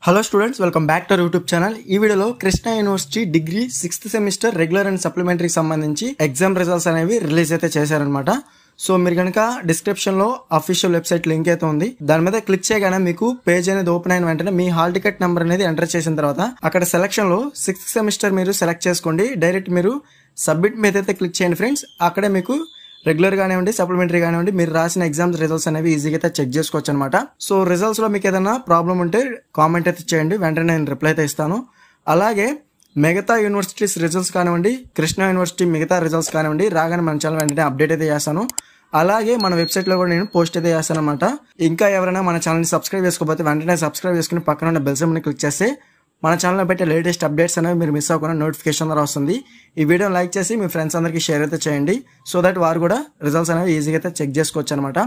Hello students, welcome back to YouTube channel. ఈ వీడియోలో Krishna University degree 6th semester regular and సప్లిమెంటరీకి సంబంధించి exam results అనేవి రిలీజ్ అయితే చేశారనమాట. సో మీరు కనుక డిస్క్రిప్షన్ లో అఫీషియల్ వెబ్సైట్ లింక్ అయితే ఉంది, దాని మీద క్లిక్ చేయగానే మీకు పేజ్ అనేది ఓపెన్ అయిన వెంటనే మీ హాల్ టికెట్ నెంబర్ అనేది ఎంటర్ చేసిన తర్వాత అక్కడ సెలక్షన్ లో 6th సెమిస్టర్ మీరు సెలెక్ట్ చేసుకోండి. డైరెక్ట్ మీరు సబ్మిట్ మీద అయితే క్లిక్ చేయండి ఫ్రెండ్స్. అక్కడే మీకు రెగ్యులర్ కానివ్వండి, సప్లిమెంటరీ కానివ్వండి, మీరు రాసిన ఎగ్జామ్స్ రిజల్ట్స్ అనేవి ఈజీగా అయితే చెక్ చేసుకోవచ్చు అనమాట. సో రిజల్ట్స్ లో మీకు ఏదైనా ప్రాబ్లం ఉంటే కామెంట్ అయితే చేయండి, వెంటనే నేను రిప్లై అయితే ఇస్తాను. అలాగే మిగతా యూనివర్సిటీస్ రిజల్ట్స్ కానివ్వండి, కృష్ణా యూనివర్సిటీ మిగతా రిజల్ట్స్ కానివ్వండి రాగానే మన ఛానల్ వెంటనే అప్డేట్ అయితే చేస్తాను. అలాగే మన వెబ్సైట్ లో కూడా నేను పోస్ట్ అయితే చేస్తాను అనమాట. ఇంకా ఎవరైనా మన ఛానల్ని సబ్స్క్రైబ్ చేసుకోకపోతే వెంటనే సబ్స్క్రైబ్ చేసుకుని పక్కన ఉన్న బెల్ సింబల్ని క్లిక్ చేస్తే మన ఛానల్లో పెట్టే లేటెస్ట్ అప్డేట్స్ అనేవి మీరు మిస్ అవ్వకుండా నోటిఫికేషన్ ద్వారా వస్తుంది. ఈ వీడియోని లైక్ చేసి మీ ఫ్రెండ్స్ అందరికీ షేర్ అయితే చేయండి, సో దట్ వారు కూడా రిజల్ట్స్ అనేవి ఈజీగా అయితే చెక్ చేసుకోవచ్చు అనమాట.